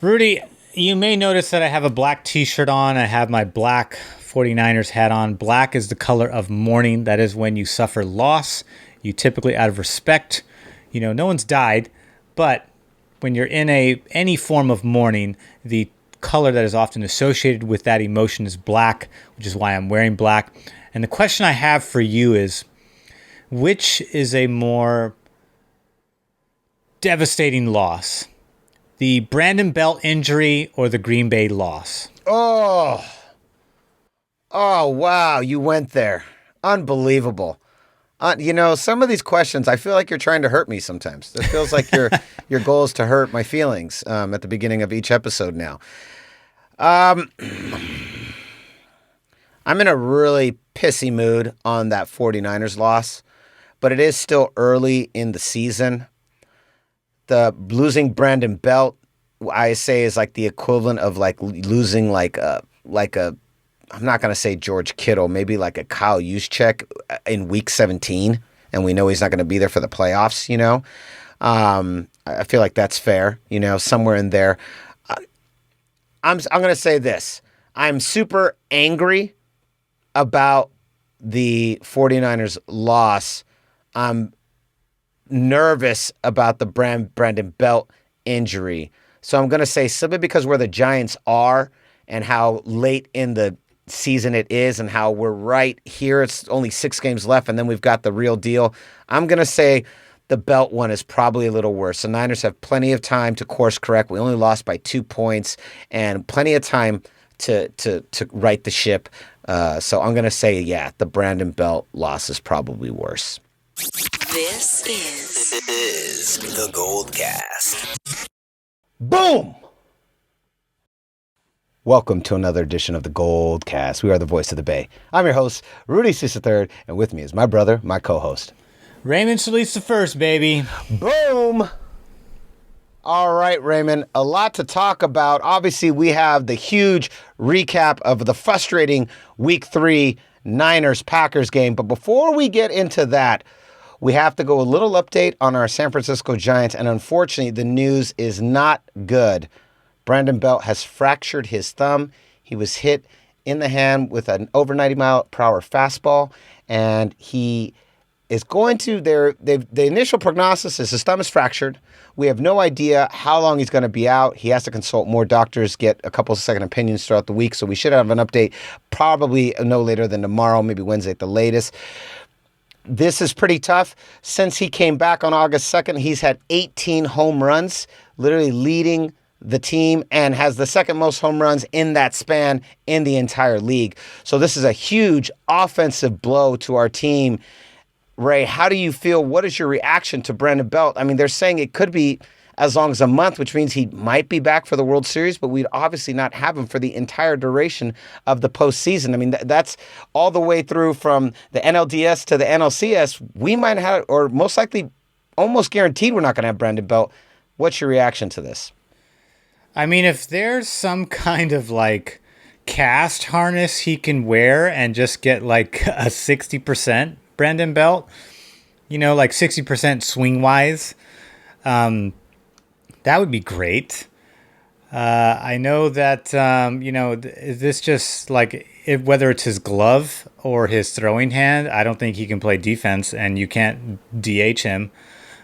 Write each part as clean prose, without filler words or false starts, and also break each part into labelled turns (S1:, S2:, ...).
S1: Rudy, you may notice that I have a black t-shirt on. I have my black 49ers hat on. Black is the color of mourning. That is when you suffer loss. You typically out of respect. No one's died, but when you're in any form of mourning, the color that is often associated with that emotion is black, which is why I'm wearing black. And the question I have for you is, which is a more devastating loss? The Brandon Belt injury or the Green Bay loss?
S2: Oh, wow, you went there. Unbelievable. Some of these questions, I feel like you're trying to hurt me sometimes. It feels like your goal is to hurt my feelings at the beginning of each episode now. I'm in a really pissy mood on that 49ers loss, but it is still early in the season. The losing Brandon Belt, I say, is like the equivalent of like losing like a I'm not going to say George Kittle, maybe like a Kyle Juszczyk in week 17, and we know he's not going to be there for the playoffs, I feel like that's fair, somewhere in there. I'm going to say this. I'm super angry about the 49ers loss. I'm nervous about the Brandon Belt injury. So I'm going to say, simply because where the Giants are and how late in the season it is and how we're right here, it's only 6 games left, and then we've got the real deal. I'm going to say the Belt one is probably a little worse. The Niners have plenty of time to course correct. We only lost by 2 points and plenty of time to right the ship. So I'm going to say, the Brandon Belt loss is probably worse.
S3: This is the GoldCast.
S2: Boom! Welcome to another edition of the GoldCast. We are the voice of the Bay. I'm your host, Rudy III, and with me is my brother, my co-host,
S1: Raymond Solis the first, baby.
S2: Boom! All right, Raymond, a lot to talk about. Obviously, we have the huge recap of the frustrating Week 3 Niners-Packers game. But before we get into that, we have to go a little update on our San Francisco Giants, and unfortunately, the news is not good. Brandon Belt has fractured his thumb. He was hit in the hand with an over 90-mile-per-hour fastball, and he is going to the initial prognosis is his thumb is fractured. We have no idea how long he's going to be out. He has to consult more doctors, get a couple of second opinions throughout the week, so we should have an update probably no later than tomorrow, maybe Wednesday at the latest. This is pretty tough. Since he came back on August 2nd, he's had 18 home runs, literally leading the team, and has the second most home runs in that span in the entire league. So this is a huge offensive blow to our team. Ray, how do you feel? What is your reaction to Brandon Belt? I mean, they're saying it could be as long as a month, which means he might be back for the World Series, but we'd obviously not have him for the entire duration of the postseason. I mean, that's all the way through from the NLDS to the NLCS. We might have, or most likely, almost guaranteed we're not going to have Brandon Belt. What's your reaction to this?
S1: I mean, if there's some kind of like cast harness he can wear and just get like a 60% Brandon Belt, like 60% swing wise, that would be great. I know that, is this just like whether it's his glove or his throwing hand, I don't think he can play defense, and you can't DH him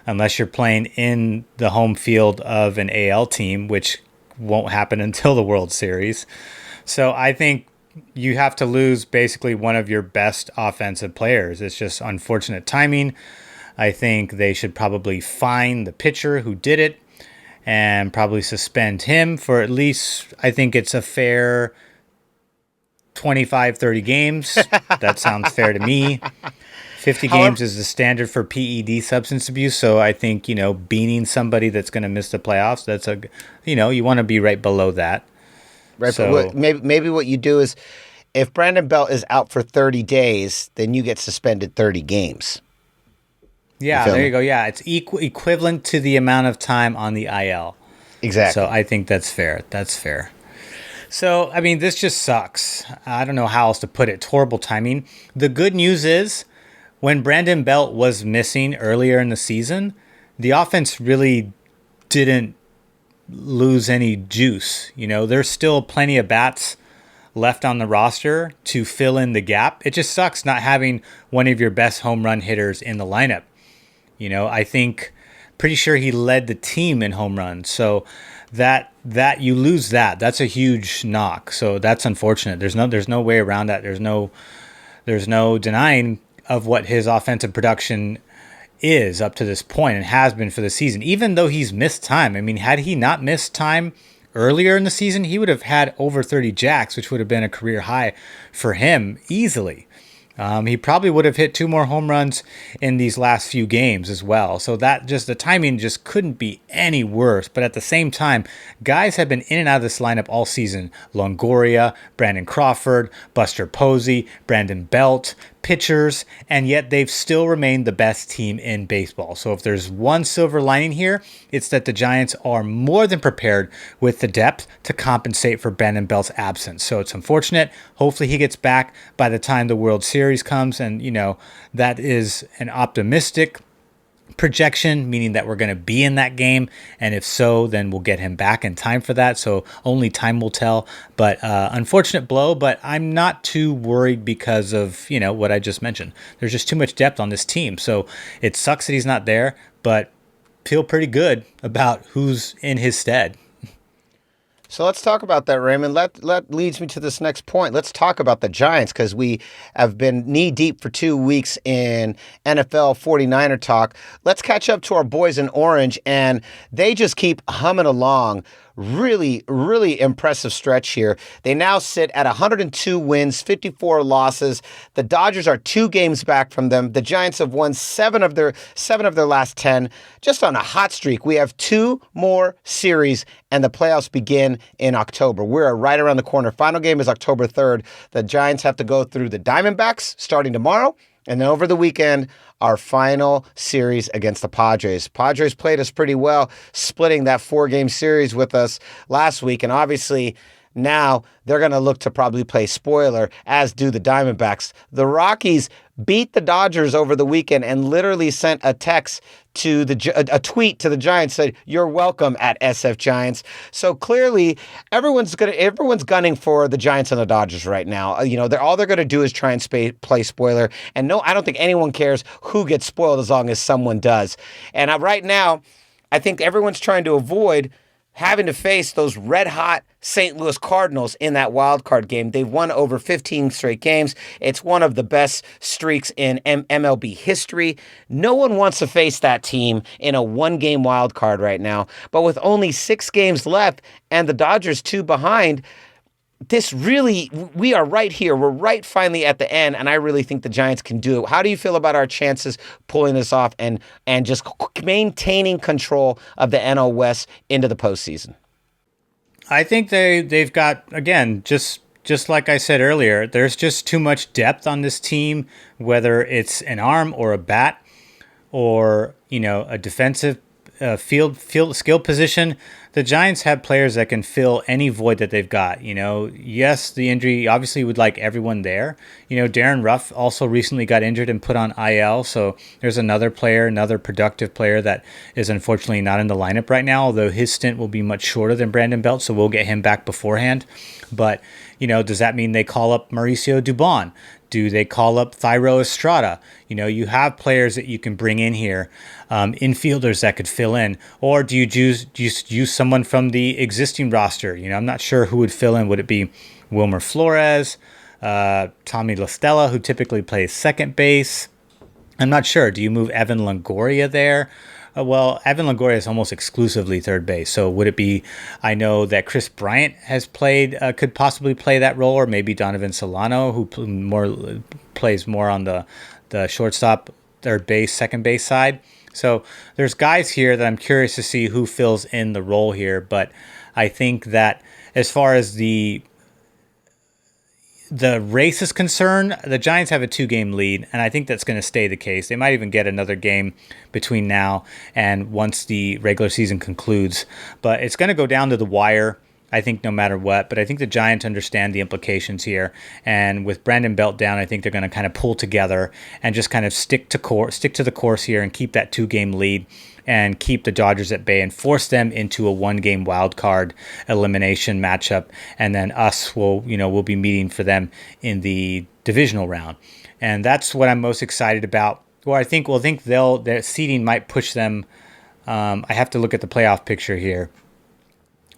S1: unless you're playing in the home field of an AL team, which won't happen until the World Series. So I think you have to lose basically one of your best offensive players. It's just unfortunate timing. I think they should probably fine the pitcher who did it and probably suspend him for at least, I think it's a fair 25, 30 games. That sounds fair to me. 50 games is the standard for PED substance abuse. So I think, beaning somebody that's going to miss the playoffs, that's you want to be right below that.
S2: Right.
S1: So,
S2: but maybe what you do is if Brandon Belt is out for 30 days, then you get suspended 30 games.
S1: Yeah, there you go. Yeah, it's equivalent to the amount of time on the IL.
S2: Exactly.
S1: So I think that's fair. That's fair. So, I mean, this just sucks. I don't know how else to put it. It's horrible timing. The good news is when Brandon Belt was missing earlier in the season, the offense really didn't lose any juice. There's still plenty of bats left on the roster to fill in the gap. It just sucks not having one of your best home run hitters in the lineup. I think pretty sure he led the team in home runs. So that you lose that. That's a huge knock. So that's unfortunate. There's no way around that. There's no denying of what his offensive production is up to this point and has been for the season, even though he's missed time. I mean, had he not missed time earlier in the season, he would have had over 30 jacks, which would have been a career high for him easily. He probably would have hit 2 more home runs in these last few games as well. So that just the timing just couldn't be any worse. But at the same time, guys have been in and out of this lineup all season. Longoria, Brandon Crawford, Buster Posey, Brandon Belt, pitchers, and yet they've still remained the best team in baseball. So if there's one silver lining here, it's that the Giants are more than prepared with the depth to compensate for Brandon Belt's absence. So it's unfortunate. Hopefully he gets back by the time the World Series comes, and that is an optimistic projection, meaning that we're going to be in that game, and if so, then we'll get him back in time for that. So only time will tell. But unfortunate blow, but I'm not too worried because of what I just mentioned. There's just too much depth on this team, so it sucks that he's not there, but feel pretty good about who's in his stead.
S2: So let's talk about that, Raymond. That leads me to this next point. Let's talk about the Giants, because we have been knee-deep for 2 weeks in NFL 49er talk. Let's catch up to our boys in orange, and they just keep humming along. Really, really impressive stretch here. They now sit at 102 wins, 54 losses. The Dodgers are 2 games back from them. The Giants have won 7 of their last 10. Just on a hot streak. We have 2 more series, and the playoffs begin in October. We're right around the corner. Final game is October 3rd. The Giants have to go through the Diamondbacks starting tomorrow. And then over the weekend, our final series against the Padres. Padres played us pretty well, splitting that 4-game series with us last week. And obviously, now they're going to look to probably play spoiler, as do the Diamondbacks. The Rockies beat the Dodgers over the weekend and literally sent a tweet to the Giants, said, "You're welcome at SF Giants." So clearly, everyone's gunning for the Giants and the Dodgers right now. All they're going to do is try and play spoiler. And no, I don't think anyone cares who gets spoiled as long as someone does. And right now, I think everyone's trying to avoid having to face those red-hot St. Louis Cardinals in that wild card game. They've won over 15 straight games. It's one of the best streaks in MLB history. No one wants to face that team in a 1-game wild card right now. But with only 6 games left and the Dodgers 2 behind, we are right here. We're right finally at the end, and I really think the Giants can do it. How do you feel about our chances pulling this off and just maintaining control of the NL West into the postseason?
S1: I think they've got, again, just like I said earlier, there's just too much depth on this team, whether it's an arm or a bat or a defensive field skill position. The Giants have players that can fill any void that they've got. Yes, the injury obviously would like everyone there. Darren Ruff also recently got injured and put on IL, so there's another productive player that is unfortunately not in the lineup right now, although his stint will be much shorter than Brandon Belt, so we'll get him back beforehand. But, does that mean they call up Mauricio Dubon? Do they call up Thairo Estrada? You have players that you can bring in here, infielders that could fill in. Or do you use someone from the existing roster? I'm not sure who would fill in. Would it be Wilmer Flores, Tommy La Stella, who typically plays second base? I'm not sure. Do you move Evan Longoria there? Well, Evan Longoria is almost exclusively third base. So would it be, I know that Chris Bryant has could possibly play that role, or maybe Donovan Solano, who plays more on the shortstop, third base, second base side. So there's guys here that I'm curious to see who fills in the role here. But I think that as far as the race is concerned, the Giants have a 2-game lead, and I think that's going to stay the case. They might even get another game between now and once the regular season concludes. But it's going to go down to the wire. I think, no matter what. But I think the Giants understand the implications here. And with Brandon Belt down, I think they're going to kind of pull together and just kind of stick to the course here and keep that 2-game lead and keep the Dodgers at bay and force them into a 1-game wild card elimination matchup. And then us we'll be meeting for them in the divisional round. And that's what I'm most excited about. Or I think their seeding might push them. I have to look at the playoff picture here.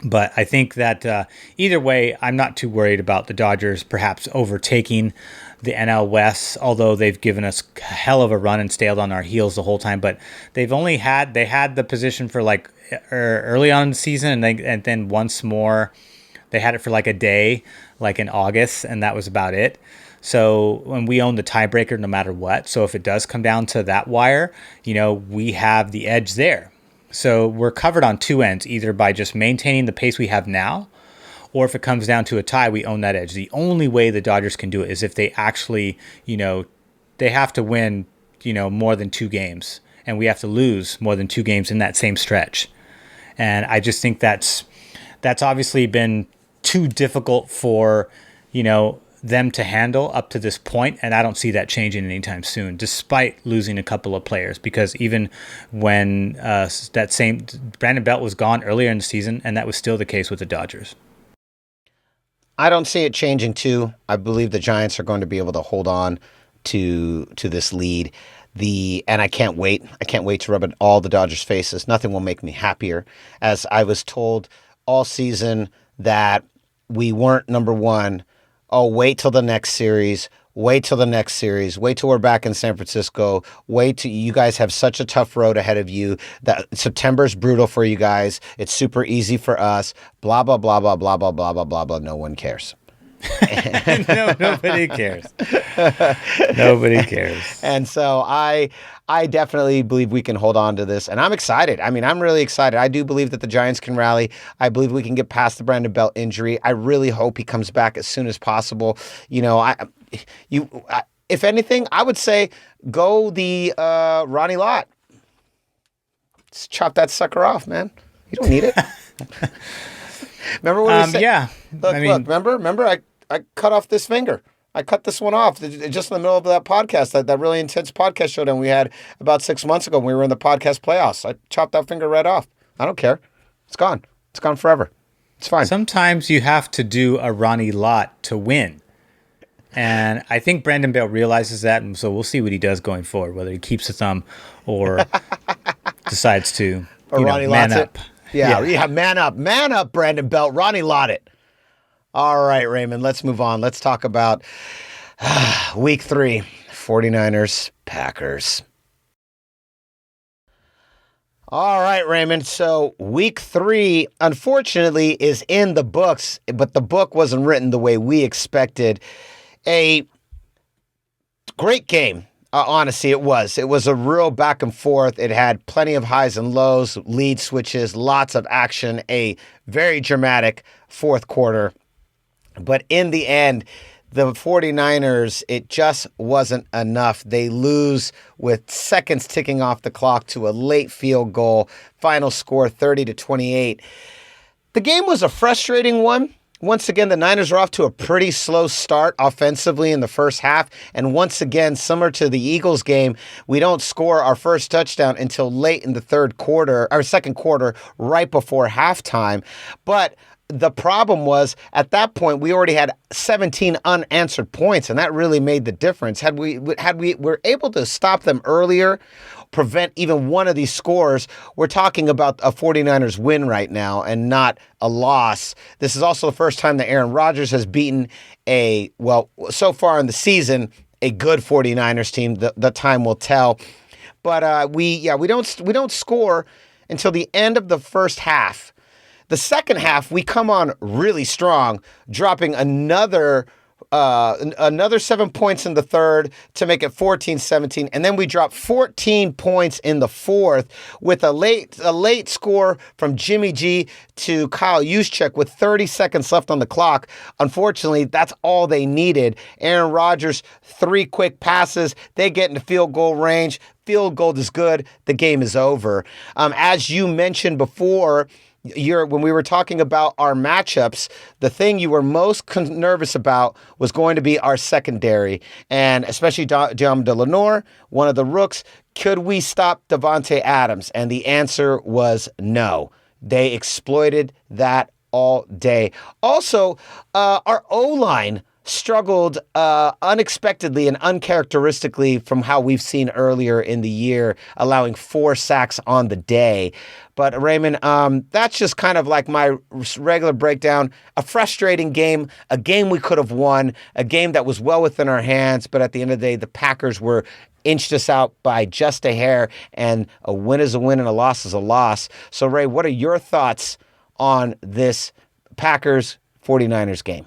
S1: But I think that either way, I'm not too worried about the Dodgers perhaps overtaking the NL West, although they've given us a hell of a run and stayed on our heels the whole time. But they had the position for like early on in the season, and then once more, they had it for like a day, like in August, and that was about it. So when we own the tiebreaker no matter what, so if it does come down to that wire, we have the edge there. So we're covered on two ends, either by just maintaining the pace we have now, or if it comes down to a tie, we own that edge. The only way the Dodgers can do it is if they actually, they have to win, more than 2 games, and we have to lose more than 2 games in that same stretch. And I just think that's obviously been too difficult for, them to handle up to this point, and I don't see that changing anytime soon, despite losing a couple of players. Because even when that same Brandon Belt was gone earlier in the season, and that was still the case with the Dodgers.
S2: I don't see it changing too. I believe the Giants are going to be able to hold on to this lead. And I can't wait. I can't wait to rub it in all the Dodgers' faces. Nothing will make me happier. As I was told all season that we weren't number one. Oh, wait till the next series. Wait till the next series. Wait till we're back in San Francisco. Wait till you guys have such a tough road ahead of you. That September's brutal for you guys. It's super easy for us. Blah, blah, blah, blah, blah, blah, blah, blah, blah, blah. No one cares.
S1: No, nobody cares. Nobody cares.
S2: And so I definitely believe we can hold on to this, and I'm excited. I mean, I'm really excited. I do believe that the Giants can rally. I believe we can get past the Brandon Belt injury. I really hope he comes back as soon as possible. If anything, I would say go the Ronnie Lott. Just chop that sucker off, man. You don't need it. Remember what we said?
S1: Yeah.
S2: Look, remember, I cut off this finger. I cut this one off just in the middle of that podcast, that really intense podcast showdown we had about 6 months ago when we were in the podcast playoffs. I chopped that finger right off. I don't care. It's gone. It's gone forever. It's fine.
S1: Sometimes you have to do a Ronnie Lott to win. And I think Brandon Belt realizes that, and so we'll see what he does going forward, whether he keeps the thumb or decides to man up.
S2: Yeah, man up, Brandon Belt. Ronnie Lott it. All right, Raymond, let's move on. Let's talk about week 3, 49ers, Packers. All right, Raymond. So week 3, unfortunately, is in the books, but the book wasn't written the way we expected. A great game. Honestly, it was. It was a real back and forth. It had plenty of highs and lows, lead switches, lots of action, a very dramatic fourth quarter. But in the end, the 49ers, it just wasn't enough. They lose with seconds ticking off the clock to a late field goal. Final score 30-28. The game was a frustrating one. Once again, the Niners are off to a pretty slow start offensively in the first half. And once again, similar to the Eagles game, we don't score our first touchdown until late in the second quarter, right before halftime. But the problem was, at that point, we already had 17 unanswered points, and that really made the difference. Had we were able to stop them earlier, prevent even one of these scores, we're talking about a 49ers win right now and not a loss. This is also the first time that Aaron Rodgers has beaten so far in the season, a good 49ers team. The time will tell. But we don't score until the end of the first half. The second half, we come on really strong, dropping another 7 points in the third to make it 14-17. And then we drop 14 points in the fourth with a late score from Jimmy G to Kyle Juszczyk with 30 seconds left on the clock. Unfortunately, that's all they needed. Aaron Rodgers, 3 quick passes. They get into field goal range. Field goal is good. The game is over. As you mentioned before, when we were talking about our matchups, the thing you were most nervous about was going to be our secondary, and especially Diam Lenore, one of the rooks. Could we stop Devontae Adams? And the answer was no. They exploited that all day. Also, our O-line struggled unexpectedly and uncharacteristically from how we've seen earlier in the year, allowing 4 sacks on the day. But Raymond, that's just kind of like my regular breakdown. A frustrating game, a game we could have won, a game that was well within our hands, but at the end of the day, the Packers inched us out by just a hair, and a win is a win and a loss is a loss. So Ray, what are your thoughts on this Packers 49ers game?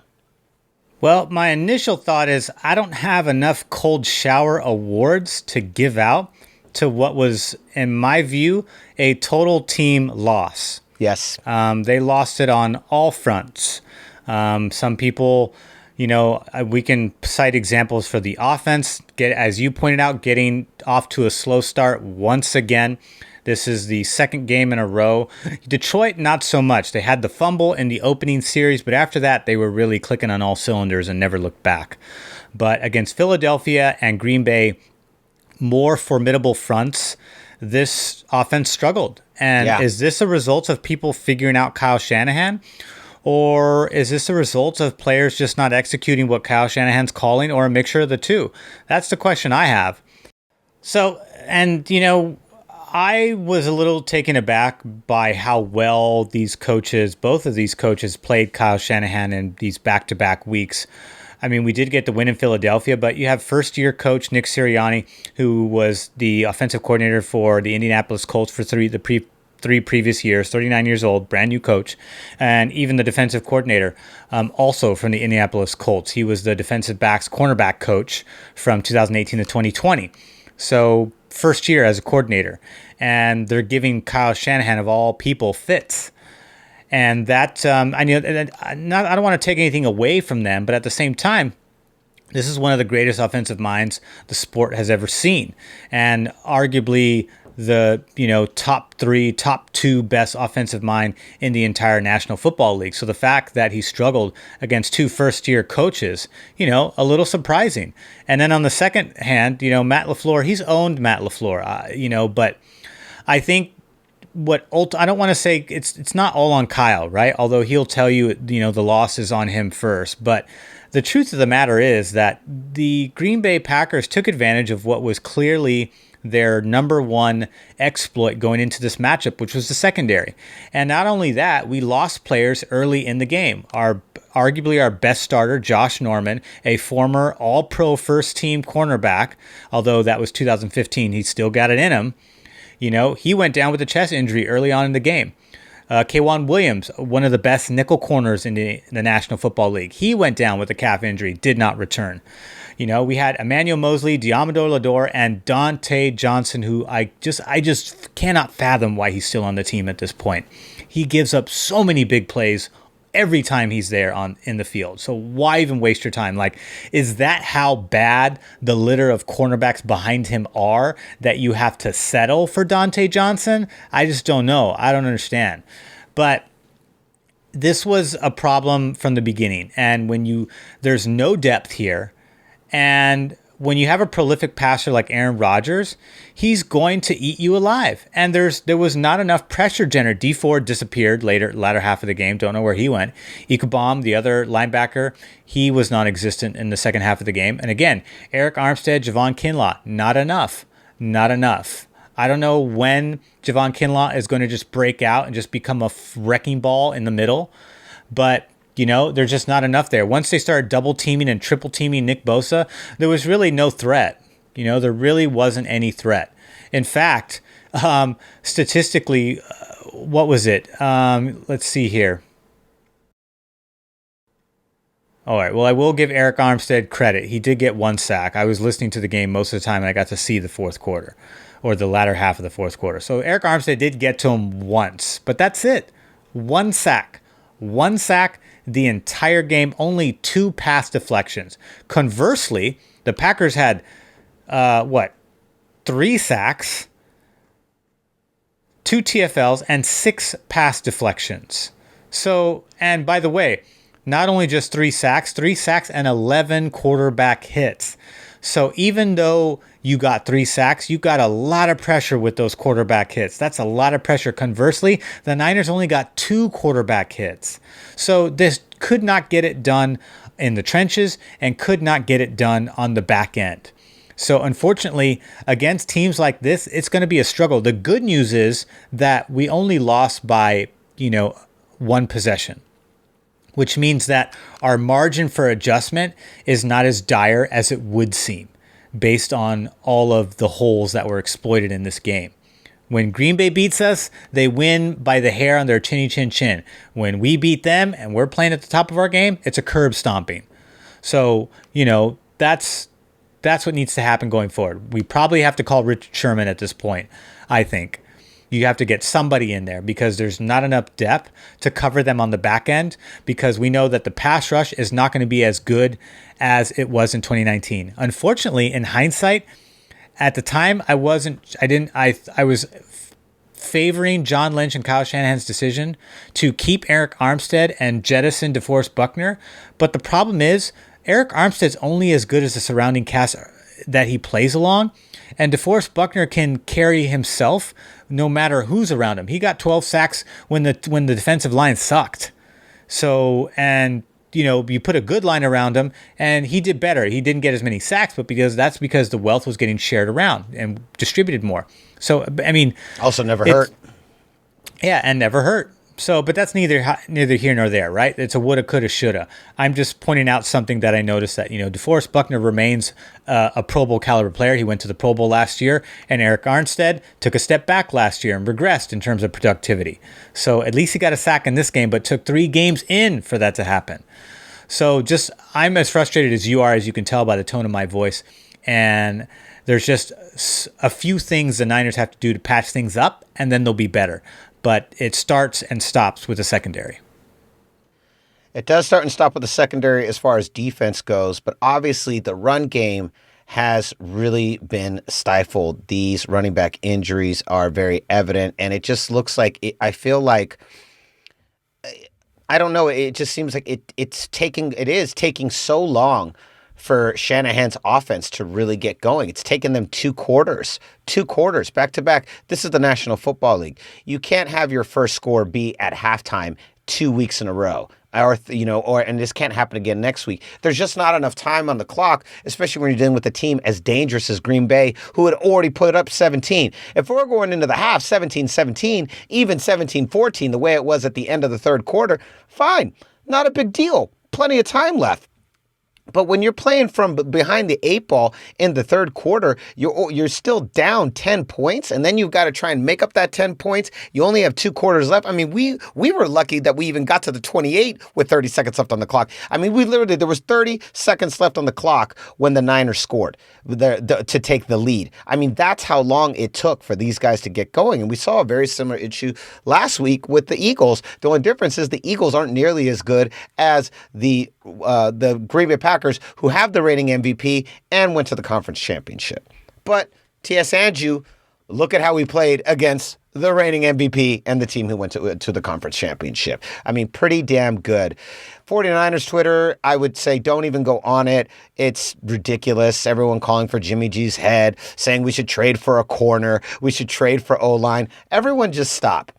S1: Well, my initial thought is I don't have enough cold shower awards to give out to what was, in my view, a total team loss.
S2: Yes.
S1: They lost it on all fronts. Some people, we can cite examples for the offense. As you pointed out, getting off to a slow start once again. This is the second game in a row. Detroit, not so much. They had the fumble in the opening series, but after that, they were really clicking on all cylinders and never looked back. But against Philadelphia and Green Bay, more formidable fronts, this offense struggled. And Is this a result of people figuring out Kyle Shanahan? Or is this a result of players just not executing what Kyle Shanahan's calling, or a mixture of the two? That's the question I have. So, I was a little taken aback by how well both of these coaches played Kyle Shanahan in these back-to-back weeks. I mean, we did get the win in Philadelphia, but you have first-year coach Nick Sirianni, who was the offensive coordinator for the Indianapolis Colts for three previous years, 39 years old, brand new coach, and even the defensive coordinator, also from the Indianapolis Colts. He was the defensive backs cornerback coach from 2018 to 2020. So first year as a coordinator, and they're giving Kyle Shanahan of all people fits. And that, I don't want to take anything away from them, but at the same time, this is one of the greatest offensive minds the sport has ever seen, and arguably the top 2 best offensive mind in the entire National Football League. So the fact that he struggled against 2 first-year coaches, a little surprising. And then on the second hand, Matt LaFleur, he's owned Matt LaFleur, but I think I don't want to say it's not all on Kyle, right? Although he'll tell you, the loss is on him first. But the truth of the matter is that the Green Bay Packers took advantage of what was clearly their number one exploit going into this matchup, which was the secondary. And not only that, we lost players early in the game. Arguably our best starter, Josh Norman, a former all-pro first-team cornerback, although that was 2015, he still got it in him. He went down with a chest injury early on in the game. K'Wan Williams, one of the best nickel corners in the National Football League, he went down with a calf injury, did not return. We had Emmanuel Mosley, Diamador Lador, and Dante Johnson, who I just cannot fathom why he's still on the team at this point. He gives up so many big plays every time he's there in the field. So why even waste your time? Is that how bad the litter of cornerbacks behind him are, that you have to settle for Dante Johnson? I just don't know. I don't understand. But this was a problem from the beginning. And there's no depth here, and when you have a prolific passer like Aaron Rodgers, he's going to eat you alive. And there was not enough pressure generated. D Ford disappeared latter half of the game. Don't know where he went. Ikebaum, the other linebacker, he was non-existent in the second half of the game. And again, Eric Armstead, Javon Kinlaw, not enough. Not enough. I don't know when Javon Kinlaw is going to just break out and just become a wrecking ball in the middle. But there's just not enough there. Once they started double teaming and triple teaming Nick Bosa, there was really no threat. There really wasn't any threat. In fact, statistically, what was it? Let's see here. All right. Well, I will give Eric Armstead credit. He did get 1 sack. I was listening to the game most of the time, and I got to see the fourth quarter, or the latter half of the fourth quarter. So Eric Armstead did get to him once, but that's it. 1 sack. 1 sack the entire game, only 2 pass deflections. Conversely, the Packers had, 3 sacks, 2 TFLs, and 6 pass deflections. So, and by the way, not only just 3 sacks and 11 quarterback hits. So even though you got 3 sacks, you got a lot of pressure with those quarterback hits. That's a lot of pressure. Conversely, the Niners only got 2 quarterback hits. So this could not get it done in the trenches and could not get it done on the back end. So unfortunately, against teams like this, it's going to be a struggle. The good news is that we only lost by, 1 possession, which means that our margin for adjustment is not as dire as it would seem based on all of the holes that were exploited in this game. When Green Bay beats us, they win by the hair on their chinny chin chin. When we beat them and we're playing at the top of our game, it's a curb stomping. So, that's what needs to happen going forward. We probably have to call Richard Sherman at this point, I think. You have to get somebody in there because there's not enough depth to cover them on the back end, because we know that the pass rush is not going to be as good as it was in 2019. Unfortunately, in hindsight, at the time, I was favoring John Lynch and Kyle Shanahan's decision to keep Eric Armstead and jettison DeForest Buckner. But the problem is, Eric Armstead's only as good as the surrounding cast that he plays along, and DeForest Buckner can carry himself no matter who's around him. He got 12 sacks when the defensive line sucked. So, and you put a good line around him, and he did better. He didn't get as many sacks, but because the wealth was getting shared around and distributed more. So, I mean,
S2: also never hurt.
S1: Yeah, and never hurt. So, but that's neither here nor there, right? It's a woulda, coulda, shoulda. I'm just pointing out something that I noticed that, DeForest Buckner remains a Pro Bowl caliber player. He went to the Pro Bowl last year, and Eric Armstead took a step back last year and regressed in terms of productivity. So at least he got a sack in this game, but took 3 games in for that to happen. So I'm as frustrated as you are, as you can tell by the tone of my voice. And there's just a few things the Niners have to do to patch things up, and then they'll be better. But it starts and stops with the secondary.
S2: It does start and stop with the secondary as far as defense goes, but obviously the run game has really been stifled. These running back injuries are very evident, and it just looks like I feel like, I don't know, it just seems like it is taking so long for Shanahan's offense to really get going. It's taken them 2 quarters back to back. This is the National Football League. You can't have your first score be at halftime 2 weeks in a row. And this can't happen again next week. There's just not enough time on the clock, especially when you're dealing with a team as dangerous as Green Bay, who had already put up 17. If we're going into the half 17-17, even 17-14, the way it was at the end of the third quarter, fine. Not a big deal. Plenty of time left. But when you're playing from behind the 8 ball in the third quarter, you're still down 10 points, and then you've got to try and make up that 10 points. You only have 2 quarters left. I mean, we were lucky that we even got to the 28 with 30 seconds left on the clock. I mean, there was 30 seconds left on the clock when the Niners scored to take the lead. I mean, that's how long it took for these guys to get going. And we saw a very similar issue last week with the Eagles. The only difference is the Eagles aren't nearly as good as the Green Bay Packers, who have the reigning MVP and went to the conference championship. But T.S. Andrew, look at how we played against the reigning MVP and the team who went to the conference championship. I mean, pretty damn good. 49ers Twitter, I would say don't even go on it. It's ridiculous. Everyone calling for Jimmy G's head, saying we should trade for a corner, we should trade for O-line. Everyone just stop.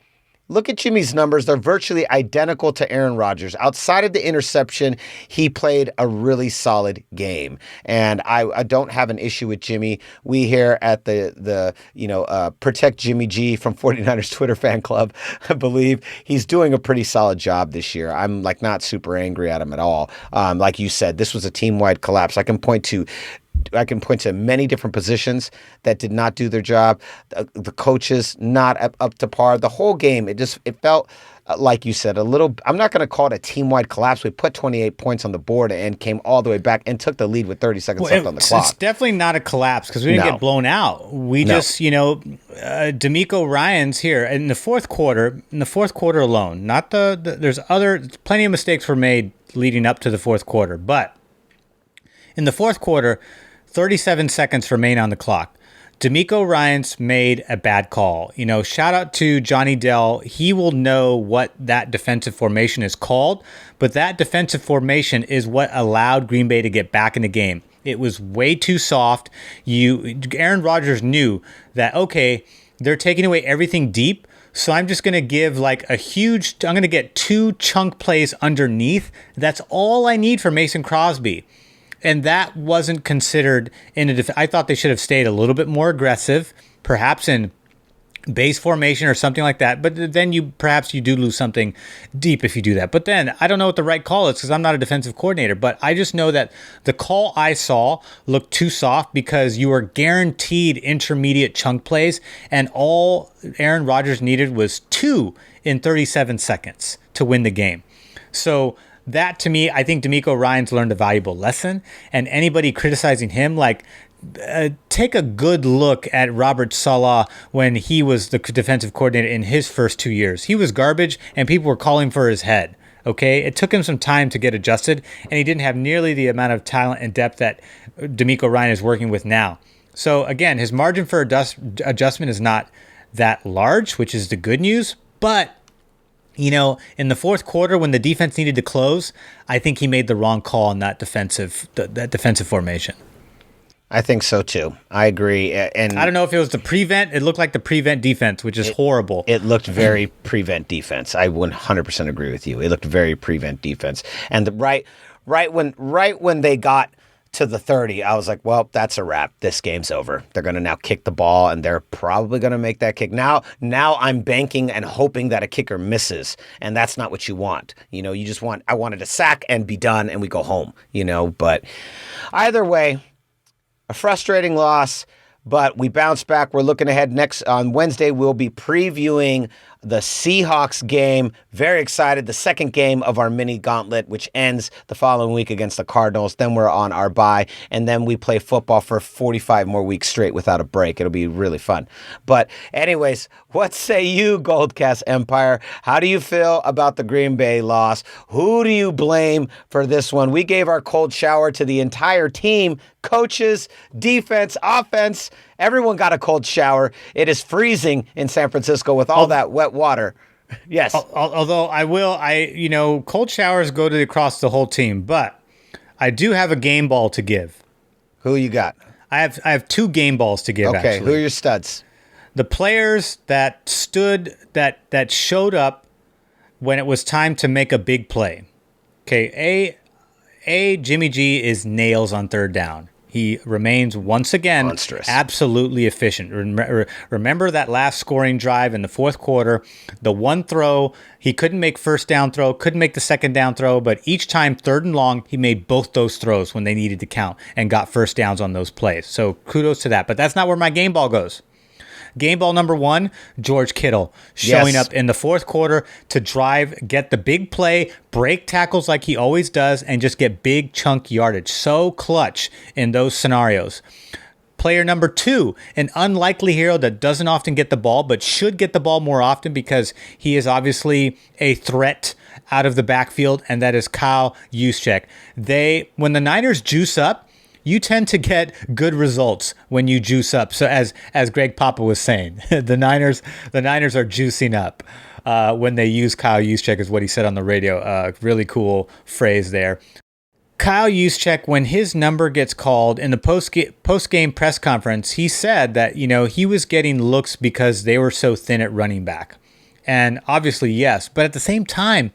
S2: Look at Jimmy's numbers. They're virtually identical to Aaron Rodgers. Outside of the interception, he played a really solid game. And I don't have an issue with Jimmy. We here at the Protect Jimmy G from 49ers Twitter fan club, I believe he's doing a pretty solid job this year. I'm not super angry at him at all. Like you said, this was a team-wide collapse. I can point to many different positions that did not do their job. The coaches not up to par. The whole game, it felt like you said, a little. I'm not going to call it a team-wide collapse. We put 28 points on the board and came all the way back and took the lead with 30 seconds left on the clock.
S1: It's definitely not a collapse because we didn't get blown out. We just, D'Amico Ryans here in the fourth quarter. In the fourth quarter alone, not there's plenty of mistakes were made leading up to the fourth quarter, but in the fourth quarter, 37 seconds remain on the clock. D'Amico Ryans made a bad call. Shout out to Johnny Dell. He will know what that defensive formation is called, but that defensive formation is what allowed Green Bay to get back in the game. It was way too soft. Aaron Rodgers knew that, okay, they're taking away everything deep, so I'm just going to give I'm going to get 2 chunk plays underneath. That's all I need for Mason Crosby. And that wasn't considered in a I thought they should have stayed a little bit more aggressive, perhaps in base formation or something like that. But then you do lose something deep if you do that. But then I don't know what the right call is because I'm not a defensive coordinator. But I just know that the call I saw looked too soft because you were guaranteed intermediate chunk plays. And all Aaron Rodgers needed was 2 in 37 seconds to win the game. So that, to me, I think D'Amico Ryans learned a valuable lesson. And anybody criticizing him, take a good look at Robert Saleh when he was the defensive coordinator in his first 2 years. He was garbage, and people were calling for his head. Okay, it took him some time to get adjusted, and he didn't have nearly the amount of talent and depth that D'Amico Ryans is working with now. So again, his margin for adjustment is not that large, which is the good news. But in the fourth quarter when the defense needed to close, I think he made the wrong call on that defensive formation.
S2: I think so too. I agree. And
S1: I don't know if it was the prevent. It looked like the prevent defense, which is horrible.
S2: It looked very prevent defense. I 100% agree with you. It looked very prevent defense. And right when they got to the 30, I was like, well, that's a wrap. This game's over. They're going to now kick the ball, and they're probably going to make that kick. Now I'm banking and hoping that a kicker misses, and that's not what you want. You just want, I wanted a sack and be done, and we go home, But either way, a frustrating loss, but we bounce back. We're looking ahead next on Wednesday. We'll be previewing the Seahawks game. Very excited. The second game of our mini gauntlet, which ends the following week against the Cardinals. Then we're on our bye, and then we play football for 45 more weeks straight without a break. It'll be really fun. But anyways, what say you, GoldCast Empire? How do you feel about the Green Bay loss? Who do you blame for this one? We gave our cold shower to the entire team, coaches, defense, offense. Everyone got a cold shower. It is freezing in San Francisco with all that wet water. Yes.
S1: Although cold showers go across the whole team, but I do have a game ball to give.
S2: Who you got?
S1: I have 2 game balls to give.
S2: Okay,
S1: actually.
S2: Who are your studs?
S1: The players that showed up when it was time to make a big play. Okay, Jimmy G is nails on third down. He remains once again
S2: monstrous,
S1: absolutely efficient. Remember that last scoring drive in the fourth quarter, the one throw, he couldn't make first down throw, couldn't make the second down throw, but each time 3rd and long, he made both those throws when they needed to count and got first downs on those plays. So kudos to that. But that's not where my game ball goes. Game ball number 1, George Kittle showing up in the fourth quarter to drive, get the big play, break tackles like he always does, and just get big chunk yardage. So clutch in those scenarios. Player number 2, an unlikely hero that doesn't often get the ball, but should get the ball more often because he is obviously a threat out of the backfield, and that is Kyle Juszczyk. When the Niners juice up, you tend to get good results when you juice up. So as Greg Papa was saying, the Niners are juicing up when they use Kyle Juszczyk, is what he said on the radio. Really cool phrase there. Kyle Juszczyk, when his number gets called in the post-game press conference, he said that he was getting looks because they were so thin at running back. And obviously, yes. But at the same time,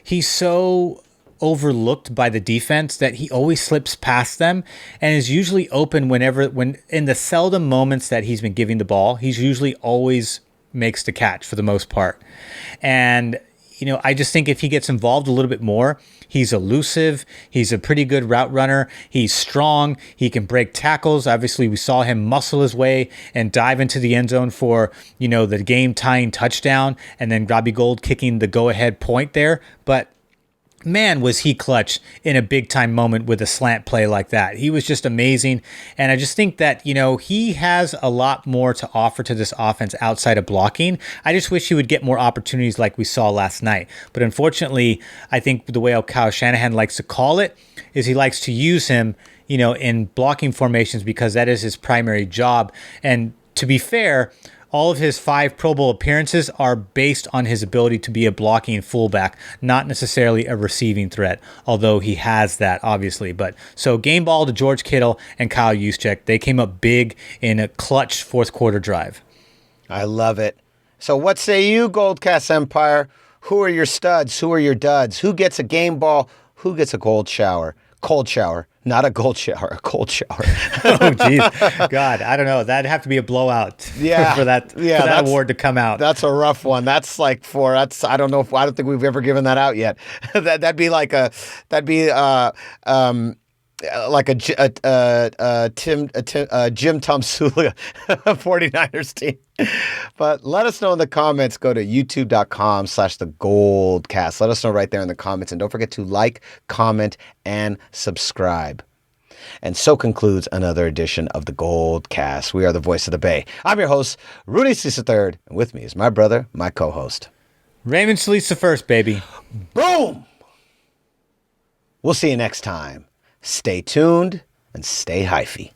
S1: he's so overlooked by the defense that he always slips past them and is usually open when in the seldom moments that he's been giving the ball, he's usually always makes the catch for the most part. And, I just think if he gets involved a little bit more, he's elusive. He's a pretty good route runner. He's strong. He can break tackles. Obviously, we saw him muscle his way and dive into the end zone for, the game-tying touchdown, and then Robbie Gould kicking the go-ahead point there. But man, was he clutch in a big time moment with a slant play like that. He was just amazing. And I just think that, he has a lot more to offer to this offense outside of blocking. I just wish he would get more opportunities like we saw last night. But unfortunately, I think the way Kyle Shanahan likes to call it is he likes to use him, in blocking formations because that is his primary job. And to be fair, all of his 5 Pro Bowl appearances are based on his ability to be a blocking fullback, not necessarily a receiving threat, although he has that, obviously. But so game ball to George Kittle and Kyle Juszczyk. They came up big in a clutch fourth quarter drive.
S2: I love it. So what say you, GoldCast Empire? Who are your studs? Who are your duds? Who gets a game ball? Who gets a cold shower? Cold shower. Not a gold shower, a cold shower.
S1: Oh, geez. God, I don't know. That'd have to be a blowout for that award to come out.
S2: That's a rough one. I don't think we've ever given that out yet. that'd be like a Jim Tom Sula 49ers team. But let us know in the comments. Go to youtube.com/thegoldcast. Let us know right there in the comments. And don't forget to like, comment, and subscribe. And so concludes another edition of the GoldCast. We are the voice of the Bay. I'm your host, Rudy Solis III, and with me is my brother, my co-host,
S1: Raymond Solis the first, baby.
S2: Boom! We'll see you next time. Stay tuned and stay hyphy.